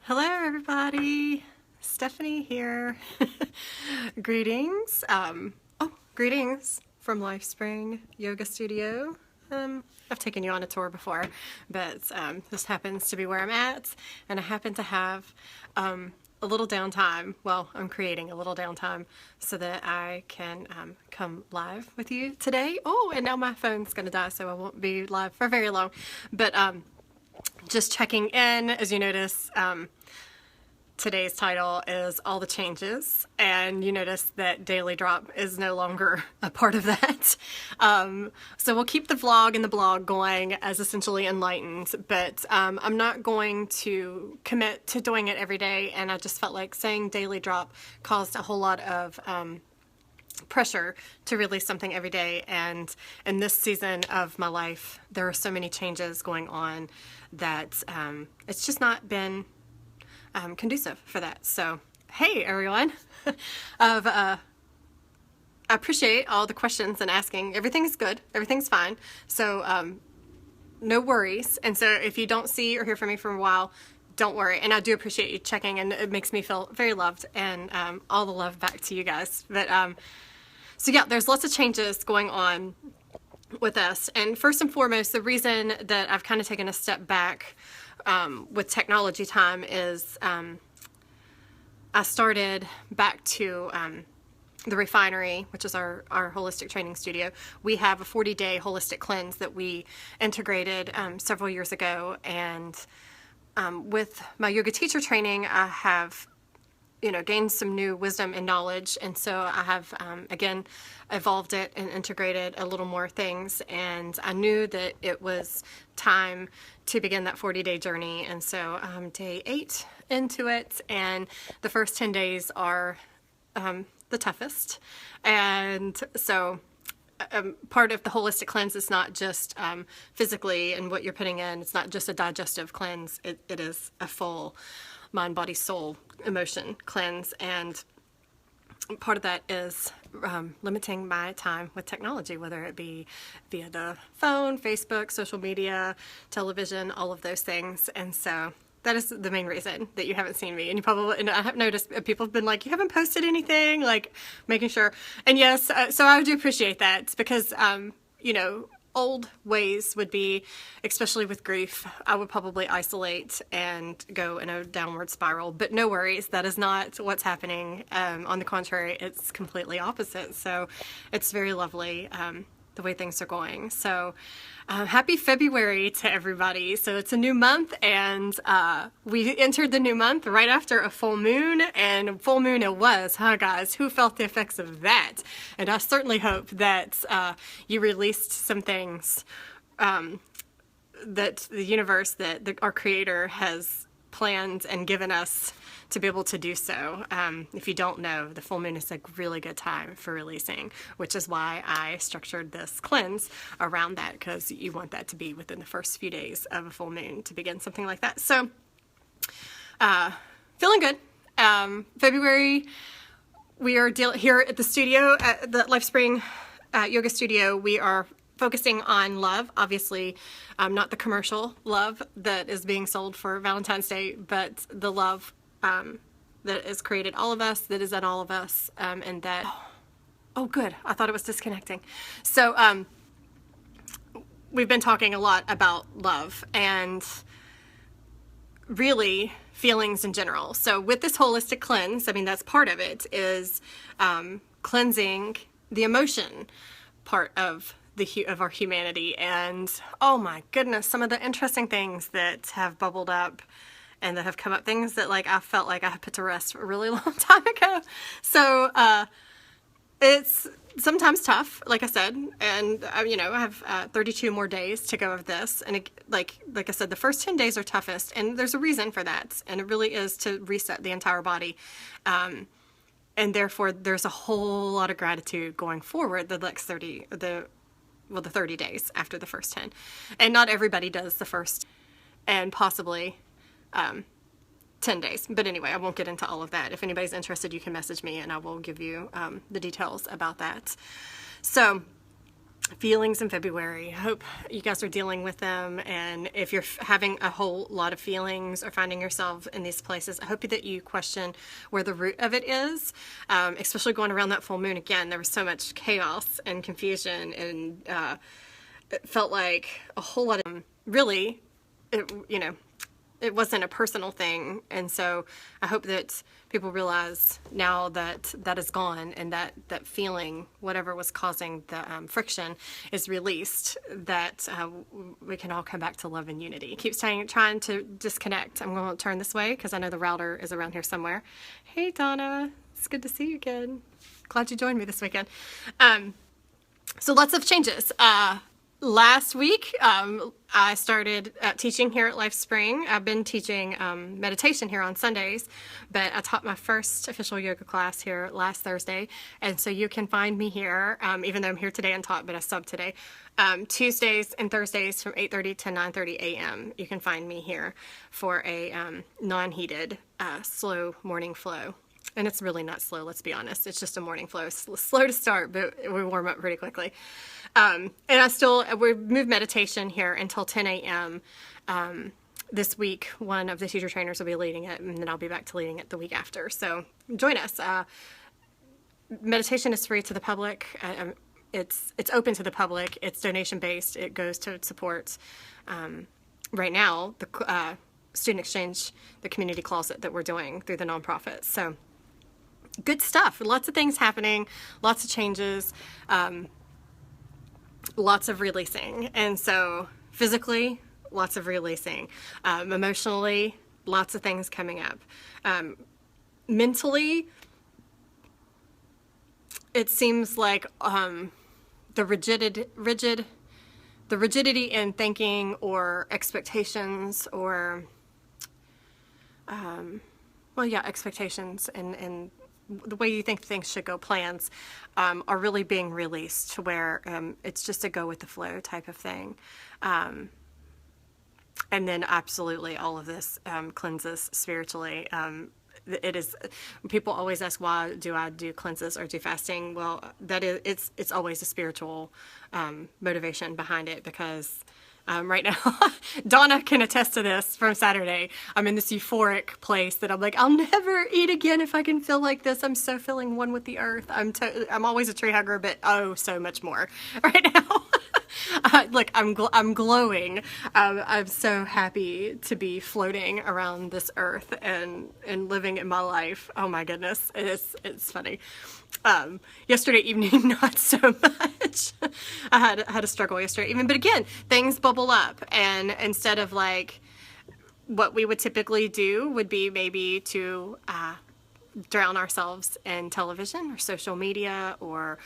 Hello everybody, Stephanie here. Greetings. Greetings from LifeSpring Yoga Studio. I've taken you on a tour before, but this happens to be where I'm at, and I happen to have a little downtime. Well, I'm creating a little downtime so that I can come live with you today. Oh, and now my phone's gonna die, so I won't be live for very long. But just checking in, as you notice, today's title is All the Changes, and you notice that Daily Drop is no longer a part of that. So we'll keep the vlog and the blog going as essentially enlightened, but I'm not going to commit to doing it every day, and I just felt like saying Daily Drop caused a whole lot of pressure to release something every day, and in this season of my life there are so many changes going on that it's just not been conducive for that. So hey everyone, I appreciate all the questions and asking. Everything's good, everything's fine, so no worries. And so if you don't see or hear from me for a while, don't worry, and I do appreciate you checking, and it makes me feel very loved, and all the love back to you guys. But so yeah, there's lots of changes going on with us, and first and foremost, the reason that I've kind of taken a step back with technology time is I started back to the Refinery, which is our holistic training studio. We have a 40-day holistic cleanse that we integrated several years ago, and with my yoga teacher training, I have gained some new wisdom and knowledge, and so I have again evolved it and integrated a little more things, and I knew that it was time to begin that 40-day journey. And so I'm day 8 into it, and the first 10 days are the toughest. And so part of the holistic cleanse is not just physically and what you're putting in. It's not just a digestive cleanse. It is a full mind, body, soul, emotion cleanse, and part of that is limiting my time with technology, whether it be via the phone, Facebook, social media, television, all of those things. And so that is the main reason that you haven't seen me. And you probably, and I have noticed people have been like, you haven't posted anything, like making sure. And yes, so I do appreciate that, because old ways would be, especially with grief, I would probably isolate and go in a downward spiral, but no worries, that is not what's happening. On the contrary, it's completely opposite. So it's very lovely the way things are going. So happy February to everybody. So it's a new month, and we entered the new month right after a full moon, and full moon it was, huh guys? Who felt the effects of that? And I certainly hope that you released some things that the universe, that our creator has planned and given us to be able to do so. If you don't know, the full moon is a really good time for releasing, which is why I structured this cleanse around that, because you want that to be within the first few days of a full moon to begin something like that. So feeling good. February, we are here at the studio, at the LifeSpring Yoga Studio. We are focusing on love, obviously, not the commercial love that is being sold for Valentine's Day, but the love that has created all of us, that is in all of us, and that, oh good, I thought it was disconnecting. So we've been talking a lot about love and really feelings in general. So with this holistic cleanse, I mean, that's part of it, is cleansing the emotion part of our humanity. And oh my goodness, some of the interesting things that have bubbled up and that have come up, things that like I felt like I had put to rest a really long time ago. So it's sometimes tough, like I said, and I have 32 more days to go of this, and like I said, the first 10 days are toughest, and there's a reason for that, and it really is to reset the entire body, and therefore there's a whole lot of gratitude going forward the next 30 days after the first 10. And not everybody does the first, and possibly 10 days. But anyway, I won't get into all of that. If anybody's interested, you can message me and I will give you the details about that. So feelings in February. I hope you guys are dealing with them. And if you're having a whole lot of feelings or finding yourself in these places, I hope that you question where the root of it is, especially going around that full moon again. There was so much chaos and confusion, and it felt like a whole lot of really, it wasn't a personal thing. And so I hope that people realize now that that is gone, and that feeling, whatever was causing the friction, is released, that we can all come back to love and unity. Keeps trying to disconnect. I'm going to turn this way because I know the router is around here somewhere. Hey, Donna. It's good to see you again. Glad you joined me this weekend. So lots of changes. Last week, I started teaching here at Life Spring. I've been teaching meditation here on Sundays, but I taught my first official yoga class here last Thursday, and so you can find me here, even though I'm here today and taught, but I subbed today. Tuesdays and Thursdays from 8:30 to 9:30 a.m. You can find me here for a non-heated, slow morning flow. And it's really not slow, let's be honest. It's just a morning flow. It's slow to start, but we warm up pretty quickly. And we move meditation here until 10 a.m. This week. One of the teacher trainers will be leading it, and then I'll be back to leading it the week after. So join us. Meditation is free to the public. It's open to the public. It's donation based. It goes to support, right now, the student exchange, the community closet that we're doing through the nonprofit. So good stuff. Lots of things happening, lots of changes, lots of releasing. And so physically, lots of releasing. Emotionally, lots of things coming up. Mentally, it seems like the rigidity in thinking or expectations, or expectations and the way you think things should go, plans, are really being released, to where it's just a go with the flow type of thing. And then absolutely all of this cleanses spiritually. It is, people always ask, why do I do cleanses or do fasting? Well, it's always a spiritual motivation behind it, because right now, Donna can attest to this from Saturday. I'm in this euphoric place that I'm like, I'll never eat again if I can feel like this. I'm so feeling one with the earth. I'm always a tree hugger, but oh, so much more right now. Look, I'm glowing. I'm so happy to be floating around this earth and living in my life. Oh my goodness, it's funny. Yesterday evening, not so much. I had a struggle yesterday evening, but again, things bubble up, and instead of like what we would typically do would be maybe to drown ourselves in television or social media, or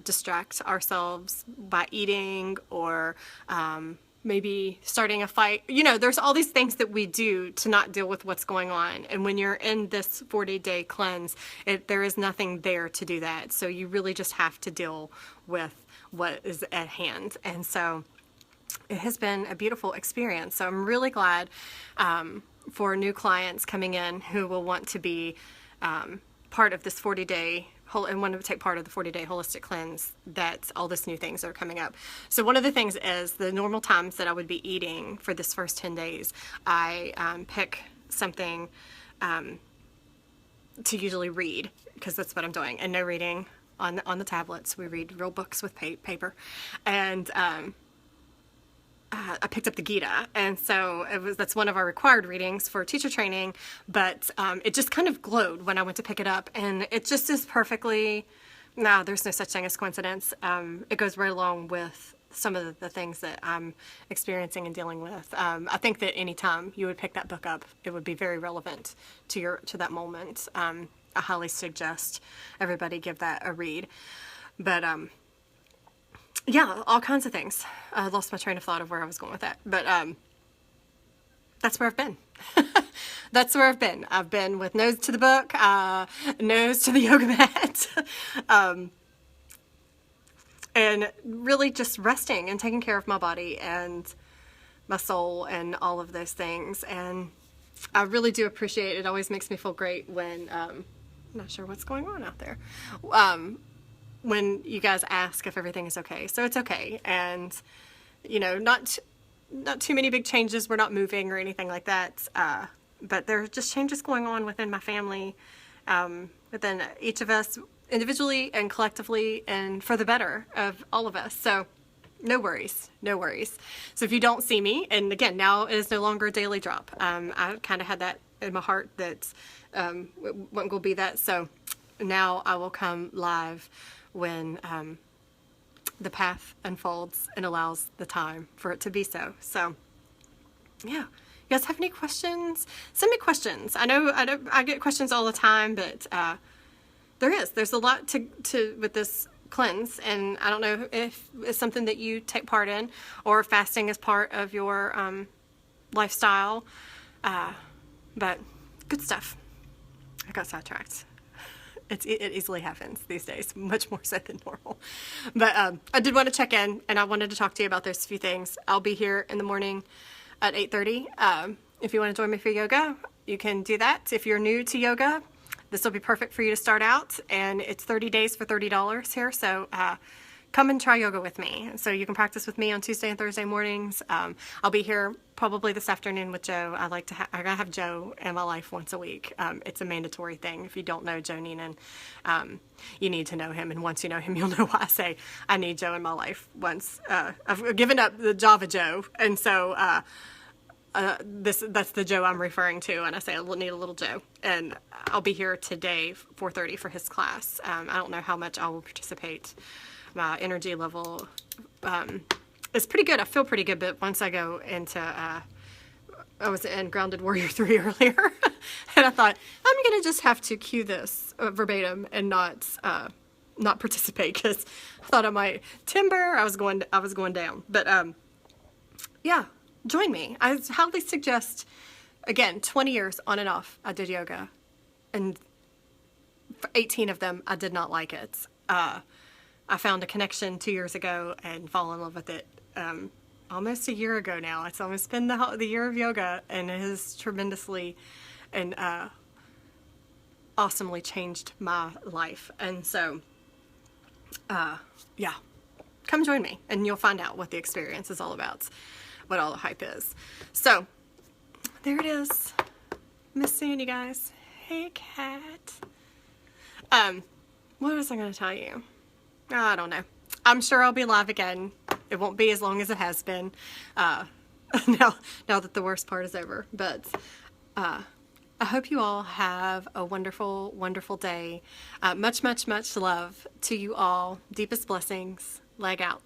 distract ourselves by eating, or maybe starting a fight. There's all these things that we do to not deal with what's going on. And when you're in this 40-day cleanse, there is nothing there to do that. So you really just have to deal with what is at hand. And so it has been a beautiful experience. So I'm really glad for new clients coming in who will want to be part of this 40-day and want to take part of the 40-day holistic cleanse, that all this new things are coming up. So one of the things is the normal times that I would be eating for this first 10 days, I pick something to usually read, because that's what I'm doing, and no reading on the tablets. We read real books with paper. And I picked up the Gita, and so that's one of our required readings for teacher training, but it just kind of glowed when I went to pick it up, and it just is perfectly, no, there's no such thing as coincidence. It goes right along with some of the things that I'm experiencing and dealing with. I think that anytime you would pick that book up, it would be very relevant to that moment. I highly suggest everybody give that a read. But yeah, all kinds of things. I lost my train of thought of where I was going with that. But that's where I've been. That's where I've been. I've been with nose to the book, nose to the yoga mat. And really just resting and taking care of my body and my soul and all of those things. And I really do appreciate it. It always makes me feel great when, I'm not sure what's going on out there. when you guys ask if everything is okay. So it's okay. And, you know, not too many big changes. We're not moving or anything like that. But there are just changes going on within my family, within each of us individually and collectively, and for the better of all of us. So no worries, no worries. So if you don't see me, and again, now it is no longer a daily drop. I kind of had that in my heart that it wasn't going to be that. So now I will come live when the path unfolds and allows the time for it to be so. So yeah. You guys have any questions? Send me questions. I know I get questions all the time, but there's a lot to with this cleanse, and I don't know if it's something that you take part in, or fasting is part of your lifestyle, but good stuff. I got sidetracked. It easily happens these days, much more so than normal. But I did want to check in, and I wanted to talk to you about those few things. I'll be here in the morning at 8:30. If you want to join me for yoga, you can do that. If you're new to yoga, this will be perfect for you to start out, and it's 30 days for $30 here. So come and try yoga with me. So you can practice with me on Tuesday and Thursday mornings. I'll be here probably this afternoon with Joe. I gotta have Joe in my life once a week. It's a mandatory thing. If you don't know Joe Neenan, you need to know him. And once you know him, you'll know why I say I need Joe in my life. Once I've given up the Java Joe, and so that's the Joe I'm referring to. And I say I need a little Joe, and I'll be here today 4:30 for his class. I don't know how much I will participate. My energy level is pretty good. I feel pretty good, but once I go into, I was in Grounded Warrior 3 earlier, and I thought, I'm going to just have to cue this verbatim and not participate, because I thought I might timber. I was going down. But yeah, join me. I highly suggest, again, 20 years on and off, I did yoga, and for 18 of them, I did not like it. I found a connection 2 years ago and fall in love with it almost a year ago now. It's almost been the year of yoga, and it has tremendously and awesomely changed my life. And so, yeah, come join me, and you'll find out what the experience is all about, what all the hype is. So, there it is. Miss seeing you guys. Hey, cat. What was I going to tell you? I don't know. I'm sure I'll be live again. It won't be as long as it has been now that the worst part is over. But I hope you all have a wonderful, wonderful day. Much, much, much love to you all. Deepest blessings. Leg out.